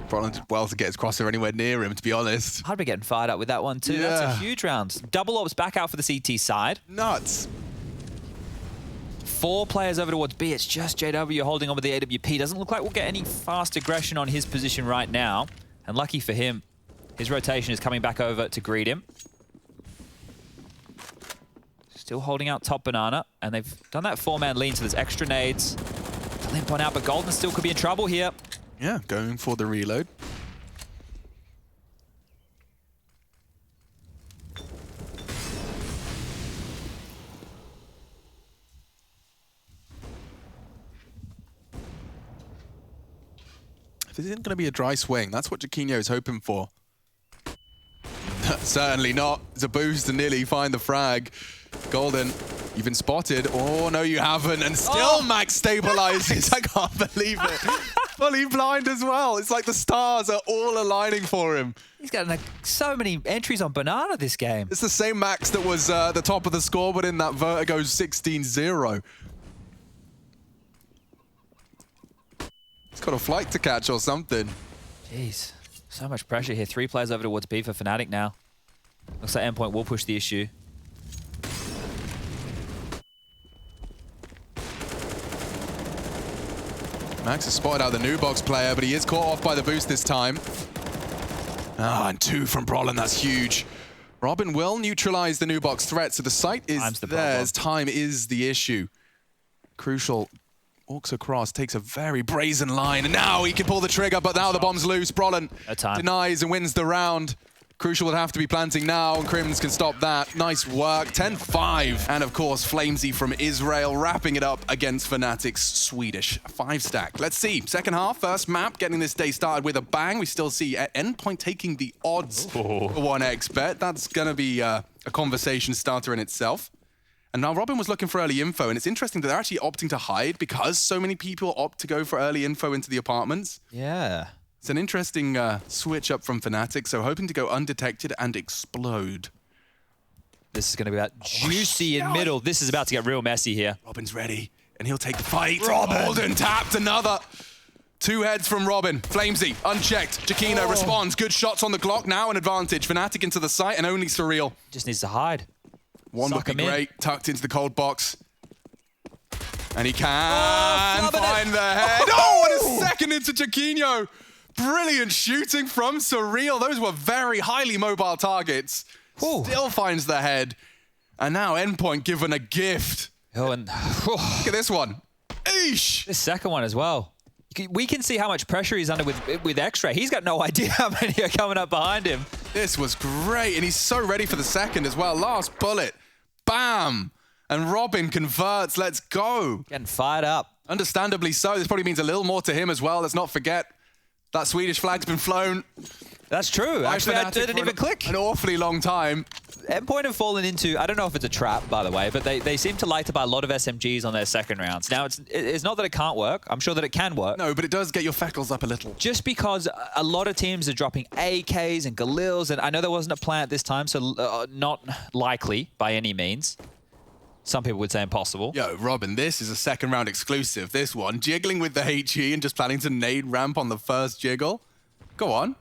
Brolin did well to get his crosser anywhere near him, to be honest. I'd be getting fired up with that one too. Yeah. That's a huge round. Double AWPs back out for the CT side. Nuts. 4 players over towards B. It's just JW holding on with the AWP. Doesn't look like we'll get any fast aggression on his position right now. And lucky for him, his rotation is coming back over to greet him. Still holding out top banana. And they've done that 4-man lean, so there's extra nades to limp on out. But Golden still could be in trouble here. Yeah, going for the reload. This isn't going to be a dry swing. That's what Jaquinho is hoping for. Certainly not. It's a boost to nearly find the frag. Golden, you've been spotted. Oh, no, you haven't. And still Max stabilizes. I can't believe it. Fully blind as well. It's like the stars are all aligning for him. He's got like, so many entries on banana this game. It's the same Max that was the top of the scoreboard in that Vertigo 16-0. He's got a flight to catch or something. Jeez, so much pressure here. 3 players over towards B for Fnatic now. Looks like Endpoint will push the issue. Max has spotted out the new box player, but he is caught off by the boost this time. Ah, and 2 from Brolin, that's huge. Robin will neutralize the new box threat, so the site is theirs. Time is the issue. Crucial. Walks across, takes a very brazen line, and now he can pull the trigger, but now the bomb's loose. Brolin denies and wins the round. Crucial would have to be planting now, and Crims can stop that. Nice work, 10-5. And of course, Flamesy from Israel wrapping it up against Fnatic's Swedish 5-stack. Let's see, second half, first map, getting this day started with a bang. We still see Endpoint taking the odds for 1x bet. That's gonna be a conversation starter in itself. And now Robin was looking for early info, and it's interesting that they're actually opting to hide because so many people opt to go for early info into the apartments. Yeah. It's an interesting switch up from Fnatic, so hoping to go undetected and explode. This is going to be that juicy in middle. This is about to get real messy here. Robin's ready, and he'll take the fight. Golden tapped another. 2 heads from Robin. Flamesy, unchecked. Jaquinho responds. Good shots on the Glock, now an advantage. Fnatic into the site, and only Surreal. Just needs to hide. One would be great, tucked into the cold box. And he can find the head. Oh, and a second into Jaquinho. Brilliant shooting from Surreal. Those were very highly mobile targets. Still finds the head. And now Endpoint given a gift. Oh, and look at this one. Eesh. This second one as well. We can see how much pressure he's under with X-Ray. He's got no idea how many are coming up behind him. This was great, and he's so ready for the second as well. Last bullet. Bam! And Robin converts. Let's go. Getting fired up. Understandably so. This probably means a little more to him as well. Let's not forget that Swedish flag's been flown. That's true. Actually, I didn't even click. An awfully long time. Endpoint have fallen into, I don't know if it's a trap, by the way, but they seem to like to buy a lot of SMGs on their second rounds. Now, it's not that it can't work. I'm sure that it can work. No, but it does get your feckles up a little. Just because a lot of teams are dropping AKs and Galils, and I know there wasn't a plan at this time, so not likely by any means. Some people would say impossible. Yo, Robin, this is a second round exclusive. This one, jiggling with the HE and just planning to nade ramp on the first jiggle. Go on.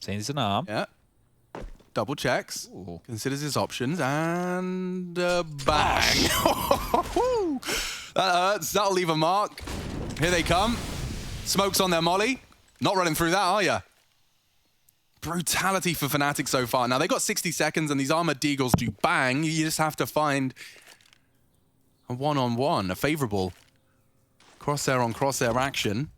Seems an arm. Yeah. Double checks. Ooh. Considers his options, and bang. That hurts. That'll leave a mark. Here they come. Smokes on their molly. Not running through that, are ya? Brutality for Fnatic so far. Now, they got 60 seconds, and these Armored Deagles do bang. You just have to find a one-on-one, a favorable crosshair on crosshair action.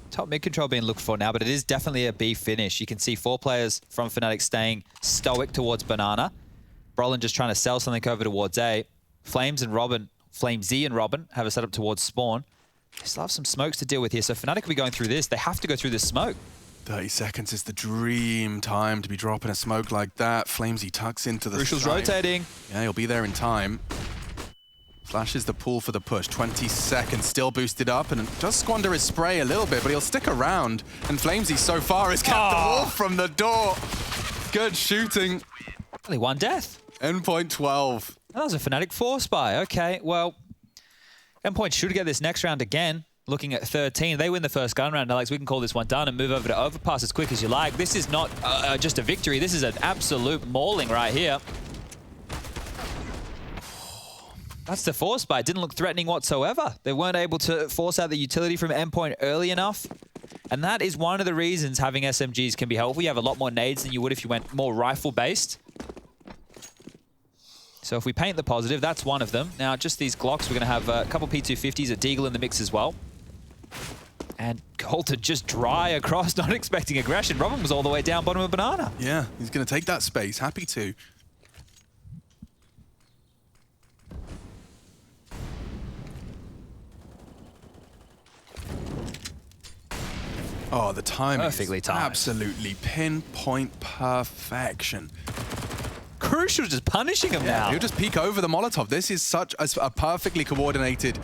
Top mid control being looked for now, but it is definitely a B finish. You can see 4 players from Fnatic staying stoic towards banana. Brolin just trying to sell something over towards A. Flamesy and Robin have a setup towards spawn. They still have some smokes to deal with here, so Fnatic will be going through this. They have to go through this smoke. 30 seconds is the dream time to be dropping a smoke like that. Flamesy tucks into the Crucial's rotating. Yeah, he'll be there in time. Flashes the pool for the push. 20 seconds, still boosted up, and does squander his spray a little bit, but he'll stick around. And Flamesy so far has kept the wolf from the door. Good shooting. Only 1 death. Endpoint 12. That was a Fnatic 4 spy. Okay, well, Endpoint should get this next round again. Looking at 13, they win the first gun round. Alex, we can call this one done and move over to Overpass as quick as you like. This is not just a victory. This is an absolute mauling right here. That's the force buy. It didn't look threatening whatsoever. They weren't able to force out the utility from Endpoint early enough. And that is one of the reasons having SMGs can be helpful. You have a lot more nades than you would if you went more rifle-based. So if we paint the positive, that's one of them. Now, just these Glocks, we're going to have a couple P250s, a Deagle in the mix as well. And Golden just dry across, not expecting aggression. Robin was all the way down bottom of Banana. Yeah, he's going to take that space. Happy to. Oh, the timing. Perfectly timed. Absolutely pinpoint perfection. Crucial just punishing him now. He'll just peek over the Molotov. This is such a perfectly coordinated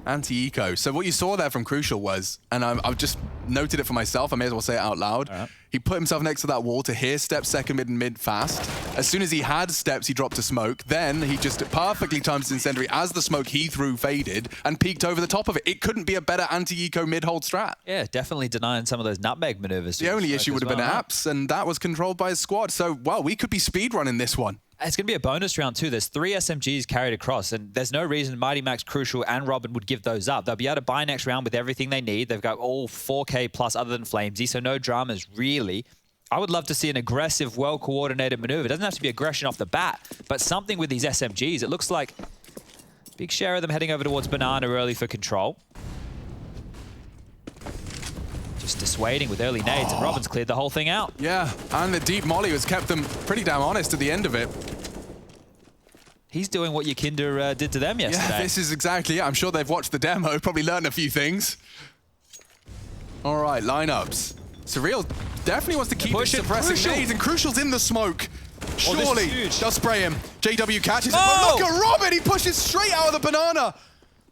anti-eco. So what you saw there from Crucial was, and I've just noted it for myself, I may as well say it out loud. Right. He put himself next to that wall to hear steps second mid and mid fast. As soon as he had steps, he dropped a smoke. Then he just perfectly timed his incendiary as the smoke he threw faded and peeked over the top of it. It couldn't be a better anti-eco mid-hold strat. Yeah, definitely denying some of those nutmeg maneuvers. The only issue would have been apps, and that was controlled by his squad. So, well, we could be speedrunning this one. It's going to be a bonus round too. There's 3 SMGs carried across, and there's no reason Mighty Max, Crucial, and Robin would give those up. They'll be able to buy next round with everything they need. They've got all 4K plus other than Flamesy, so no dramas really. I would love to see an aggressive, well-coordinated maneuver. It doesn't have to be aggression off the bat, but something with these SMGs. It looks like a big share of them heading over towards Banana early for control. Just dissuading with early nades, and Robin's cleared the whole thing out. Yeah, and the deep molly has kept them pretty damn honest at the end of it. He's doing what Yakinder did to them yesterday. Yeah, this is exactly it. I'm sure they've watched the demo, probably learned a few things. All right, lineups. Surreal definitely wants to keep it suppressing nades, and Crucial's in the smoke. Surely they'll spray him. JW catches it. Oh, look at Robin! He pushes straight out of the Banana.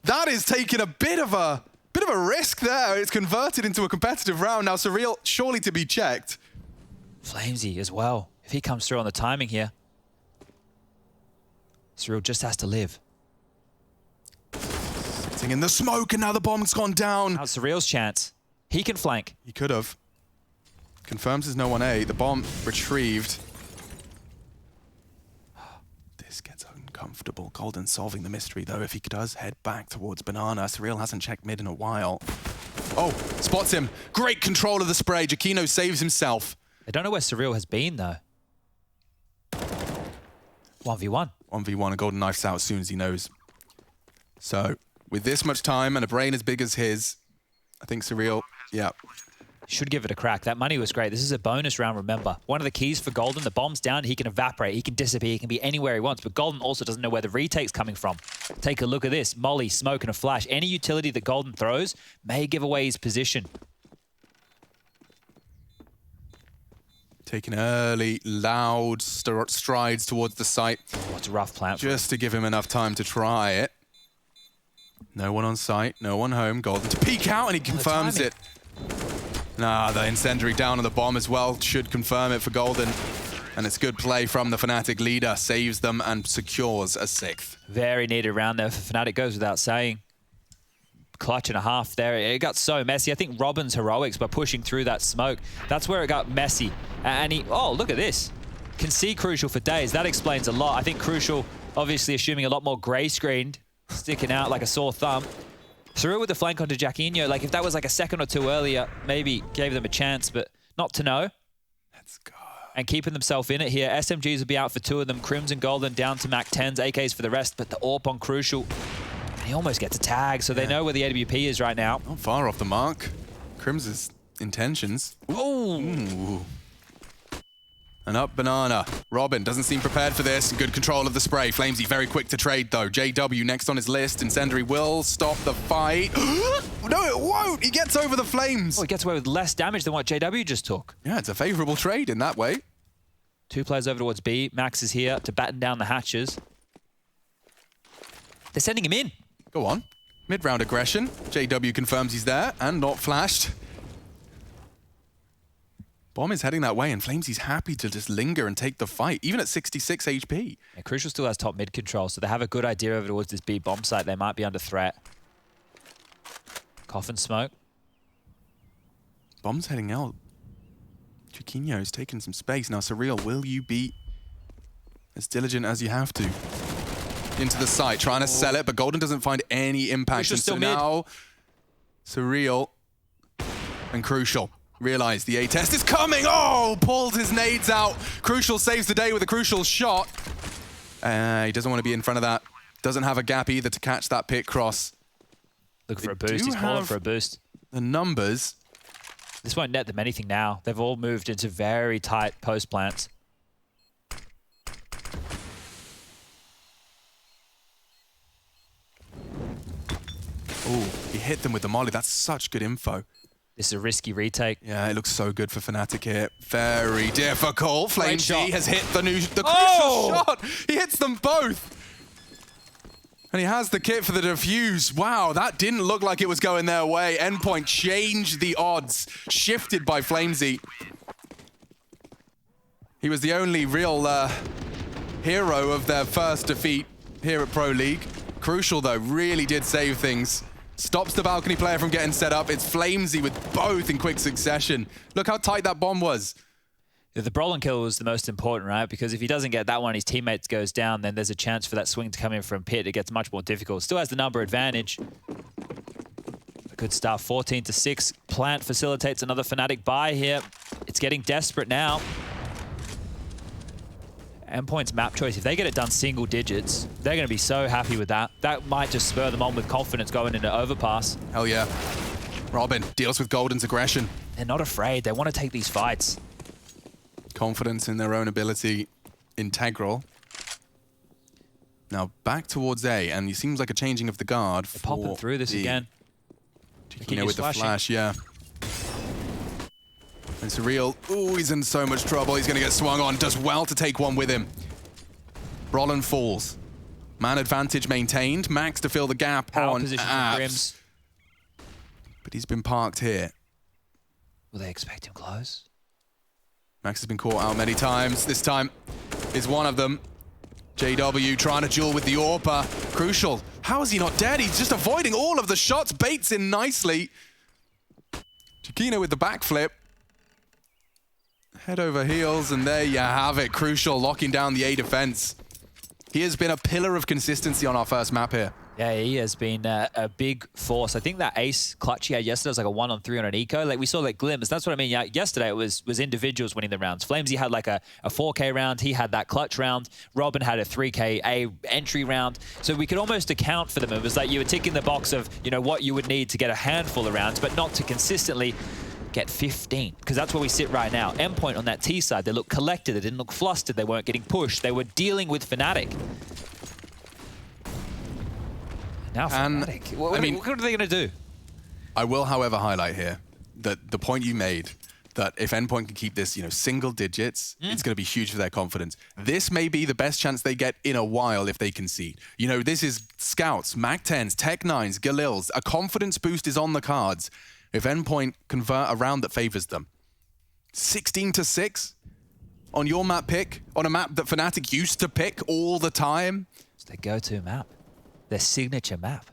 That is taking a bit of a risk there. It's converted into a competitive round. Now Surreal surely to be checked. Flamesy as well. If he comes through on the timing here, Surreal just has to live. Sitting in the smoke, and now the bomb's gone down. Now Surreal's chance. He can flank. He could have. Confirms there's no 1A. The bomb retrieved. This gets uncomfortable. Golden solving the mystery, though. If he does head back towards Banana, Surreal hasn't checked mid in a while. Oh, spots him. Great control of the spray. Giacchino saves himself. I don't know where Surreal has been, though. 1v1. 1v1, a golden knife's out as soon as he knows. So, with this much time and a brain as big as his, I think Surreal, yeah. Should give it a crack. That money was great. This is a bonus round, remember. One of the keys for Golden, the bomb's down, he can evaporate, he can disappear, he can be anywhere he wants, but Golden also doesn't know where the retake's coming from. Take a look at this. Molly, smoke, and a flash. Any utility that Golden throws may give away his position. Taking early, loud strides towards the site. Oh, it's a rough plan. Just to give him enough time to try it. No one on site, no one home. Golden to peek out, and he confirms it. Nah, the incendiary down on the bomb as well should confirm it for Golden. And it's good play from the Fnatic leader. Saves them and secures a 6th. Very needed round there for Fnatic, goes without saying. Clutch and a half there. It got so messy. I think Robin's heroics by pushing through that smoke, that's where it got messy. And he, oh, look at this. Can see Crucial for days. That explains a lot. I think Crucial, obviously assuming a lot more gray screened, sticking out like a sore thumb. Threw with the flank onto Giacchino. Like, if that was like a second or two earlier, maybe gave them a chance, but not to know. Let's go. And keeping themselves in it here. SMGs will be out for 2 of them. Crimson, Golden down to Mac 10s, AKs for the rest, but the AWP on Crucial. He almost gets a tag, so they know where the AWP is right now. Not far off the mark. Crimson's intentions. Ooh. And up Banana. Robin doesn't seem prepared for this. Good control of the spray. Flamesy very quick to trade, though. JW next on his list. Incendiary will stop the fight. No, it won't. He gets over the flames. Oh, he gets away with less damage than what JW just took. Yeah, it's a favorable trade in that way. 2 players over towards B. Max is here to batten down the hatches. They're sending him in. Go on. Mid-round aggression. JW confirms he's there and not flashed. Bomb is heading that way, and Flamesy's happy to just linger and take the fight, even at 66 HP. Yeah, Crucial still has top mid control, so they have a good idea over towards this B bomb site. They might be under threat. Coffin smoke. Bomb's heading out. Giacchino's taking some space. Now, Surreal, will you be as diligent as you have to? into the site, trying to sell it, but Golden doesn't find any impact. And so now, Surreal and Crucial realize the A test is coming. Oh, pulls his nades out. Crucial saves the day with a crucial shot. He doesn't want to be in front of that. Doesn't have a gap either to catch that pit cross. Looking for a boost. He's calling for a boost. The numbers. This won't net them anything now. They've all moved into very tight post plants. Ooh, he hit them with the molly. That's such good info. This is a risky retake. Yeah, it looks so good for Fnatic here. Very difficult. Flamezy has hit the crucial shot. He hits them both. And he has the kit for the defuse. Wow, that didn't look like it was going their way. Endpoint changed the odds, shifted by Flamezy. He was the only real hero of their first defeat here at Pro League. Crucial, though, really did save things. Stops the balcony player from getting set up. It's Flamezy with both in quick succession. Look how tight that bomb was. The Brolin kill was the most important, right? Because if he doesn't get that one, his teammates goes down, then there's a chance for that swing to come in from pit. It gets much more difficult. Still has the number advantage. A good start, 14-6. Plant facilitates another Fnatic buy here. It's getting desperate now. Endpoint's map choice, if they get it done single digits, they're going to be so happy with that. That might just spur them on with confidence going into overpass. Hell yeah. Robin deals with Golden's aggression. They're not afraid. They want to take these fights. Confidence in their own ability, integral. Now back towards A, and it seems like a changing of the guard. They're popping through this again. You know, with the flash, yeah. And Surreal, ooh, he's in so much trouble. He's going to get swung on. Does well to take one with him. Brolin falls. Man advantage maintained. Max to fill the gap on Apps. But he's been parked here. Will they expect him close? Max has been caught out many times. This time is one of them. JW trying to duel with the AWPer. Crucial. How is he not dead? He's just avoiding all of the shots. Baits in nicely. Chiquino with the backflip. Head over heels, and there you have it. Crucial locking down the A defense. He has been a pillar of consistency on our first map here. Yeah, he has been a big force. I think that ace clutch he had yesterday was like a 1-on-3 on an eco. Like we saw like glimmers. That's what I mean. Yeah, yesterday it was individuals winning the rounds. Flamezy had like a 4K round. He had that clutch round. Robin had a 3K A entry round. So we could almost account for them. It was like you were ticking the box of, you know, what you would need to get a handful of rounds, but not to consistently get 15, because that's where we sit right now. Endpoint on that T side, they look collected, they didn't look flustered, they weren't getting pushed, they were dealing with Fnatic. Now Fnatic, what are they going to do? I will, however, highlight here that the point you made, that if Endpoint can keep this, you know, single digits, it's going to be huge for their confidence. This may be the best chance they get in a while if they concede. You know, this is Scouts, Mac-10s, Tech-9s, Galils. A confidence boost is on the cards if Endpoint convert a round that favors them. 16-6 on your map pick, on a map that Fnatic used to pick all the time. It's their go-to map, their signature map.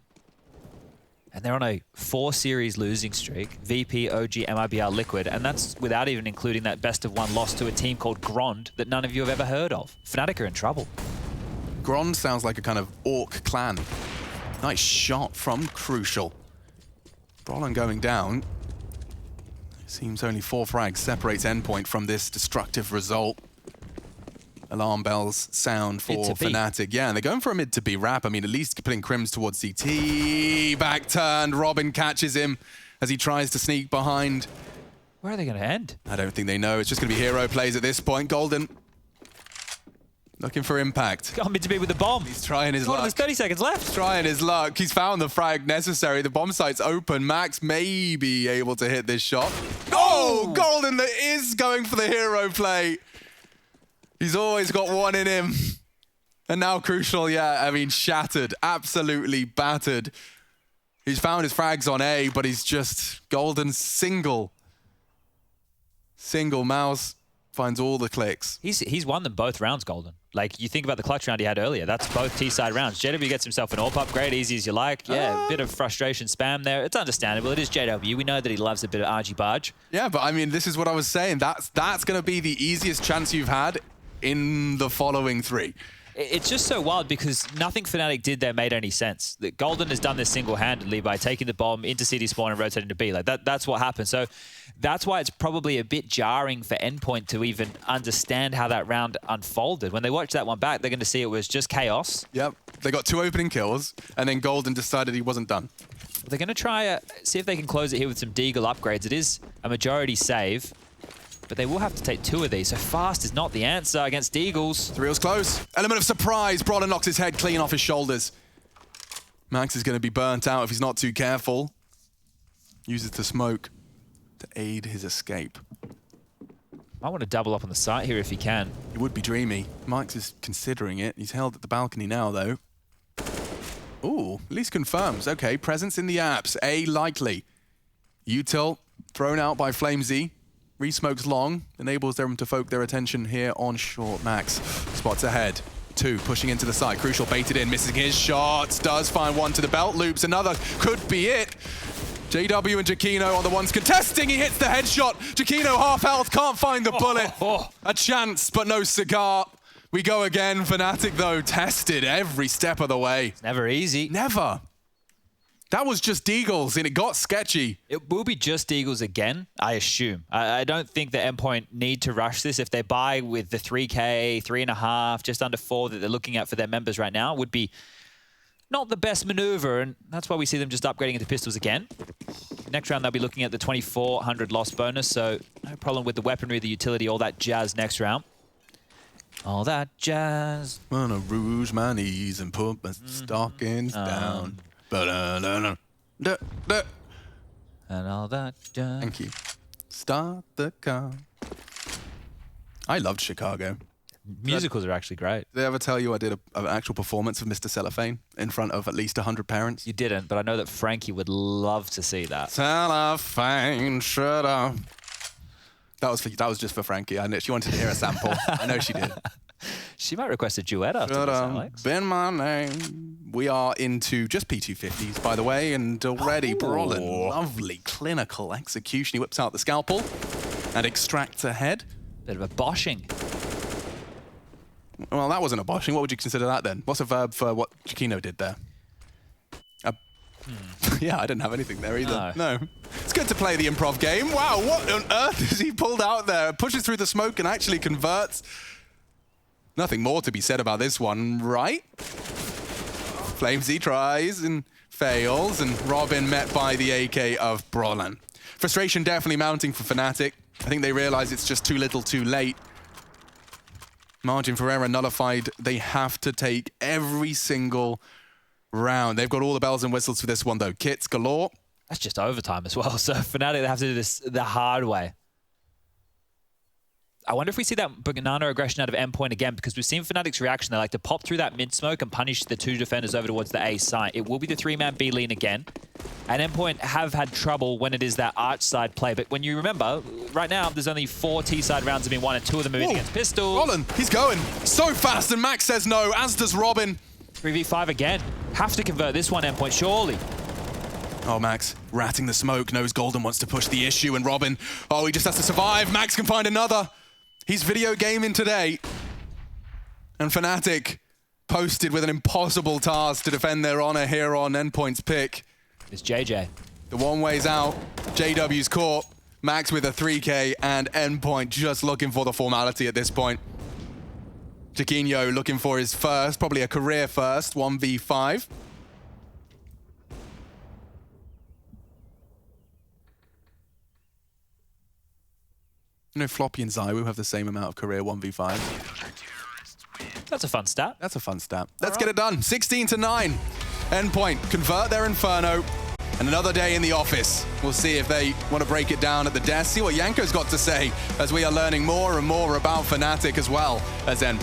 And they're on a 4-series losing streak, VP, OG, MIBR, Liquid, and that's without even including that best-of-1 loss to a team called Grond that none of you have ever heard of. Fnatic are in trouble. Grond sounds like a kind of orc clan. Nice shot from Crucial. Brolin going down. Seems only 4 frags separates Endpoint from this destructive result. Alarm bells sound for Fnatic. Yeah, and they're going for a mid to B wrap. I mean, at least putting Crims towards CT. Back turned. Robin catches him as he tries to sneak behind. Where are they going to end? I don't think they know. It's just going to be hero plays at this point. Golden looking for impact. Got mid to B with the bomb. He's trying his luck. There's 30 seconds left. He's trying his luck. He's found the frag necessary. The bomb site's open. Max may be able to hit this shot. Oh, Golden that is going for the hero play. He's always got one in him. And now Crucial, yeah, I mean, shattered. Absolutely battered. He's found his frags on A, but he's just Golden single mouse. Finds all the clicks. He's won them both rounds, Golden. Like, you think about the clutch round he had earlier. That's both T-side rounds. JW gets himself an AWP upgrade, easy as you like. Yeah, a bit of frustration spam there. It's understandable. It is JW. We know that he loves a bit of argy-barge. Yeah, but I mean, this is what I was saying. That's going to be the easiest chance you've had in the following 3. It's just so wild because nothing Fnatic did there made any sense. That Golden has done this single-handedly by taking the bomb into CD spawn and rotating to B. Like that's what happened. So that's why it's probably a bit jarring for Endpoint to even understand how that round unfolded. When they watch that one back, they're going to see it was just chaos. Yep, they got 2 opening kills, and then Golden decided he wasn't done. They're going to try see if they can close it here with some Deagle upgrades. It is a majority save. But they will have to take 2 of these, so fast is not the answer against Deagles. 3-0's close. Element of surprise. Brawler knocks his head clean off his shoulders. Max is going to be burnt out if he's not too careful. Uses the smoke to aid his escape. I want to double up on the site here if he can. It would be dreamy. Max is considering it. He's held at the balcony now, though. Ooh, at least confirms. Okay, presence in the apps. A likely. Util thrown out by Flamesy. Re-smokes long, enables them to focus their attention here on short. Max spots ahead. 2 pushing into the side. Crucial baited in, missing his shots. Does find one to the belt loops. Another could be it. JW and Jakino are the ones contesting. He hits the headshot. Jakino half health, can't find the bullet. A chance, but no cigar. We go again. Fnatic, though, tested every step of the way. It's never easy. Never. That was just Deagles, and it got sketchy. It will be just Deagles again, I assume. I don't think the Endpoint need to rush this. If they buy with the 3K, 3.5, just under 4 that they're looking at for their members right now, would be not the best maneuver, and that's why we see them just upgrading into pistols again. Next round, they'll be looking at the 2,400 loss bonus, so no problem with the weaponry, the utility, all that jazz next round. All that jazz. Wanna rouge my knees and put my stockings down. And all that jazz. Thank you. Start the car. I loved Chicago. Musicals are actually great. Did I ever tell you I did an actual performance of Mr. Cellophane in front of at least 100 parents? You didn't, but I know that Frankie would love to see that. Cellophane, shut up. That was just for Frankie. I know she wanted to hear a sample. I know she did. She might request a duet after this, Alex. Been my name. We are into just P250s, by the way, and already Brolin. Lovely clinical execution. He whips out the scalpel and extracts ahead. Bit of a boshing. Well, that wasn't a boshing. What would you consider that then? What's a verb for what Jakino did there? Yeah, I didn't have anything there either. No. It's good to play the improv game. Wow, what on earth has he pulled out there? Pushes through the smoke and actually converts. Nothing more to be said about this one, right? Flamesy tries and fails, and Robin met by the AK of Brolin. Frustration definitely mounting for Fnatic. I think they realize it's just too little too late. Margin for error nullified. They have to take every single round. They've got all the bells and whistles for this one, though. Kits galore. That's just overtime as well. So Fnatic, they have to do this the hard way. I wonder if we see that banana aggression out of Endpoint again, because we've seen Fnatic's reaction. They like to pop through that mid-smoke and punish the 2 defenders over towards the A site. It will be the 3-man B lean again. And Endpoint have had trouble when it is that arch side play. But when you remember, right now, there's only 4 T-side rounds have been won, and 2 of them moving against Pistol. Roland, he's going so fast, and Max says no, as does Robin. 3v5 again. Have to convert this one, Endpoint, surely. Oh, Max, ratting the smoke, knows Golden wants to push the issue, and Robin, he just has to survive. Max can find another. He's video gaming today. And Fnatic posted with an impossible task to defend their honor here on Endpoint's pick. It's JJ. The one way's out. JW's caught. Max with a 3K, and Endpoint just looking for the formality at this point. Jakino looking for his first, probably a career first, 1v5. You know, Floppy and Zywoo have the same amount of career 1v5. That's a fun stat. That's a fun stat. Let's get it done. 16-9. Endpoint convert their Inferno. And another day in the office. We'll see if they want to break it down at the desk. See what Yanko's got to say as we are learning more and more about Fnatic as well as Endpoint.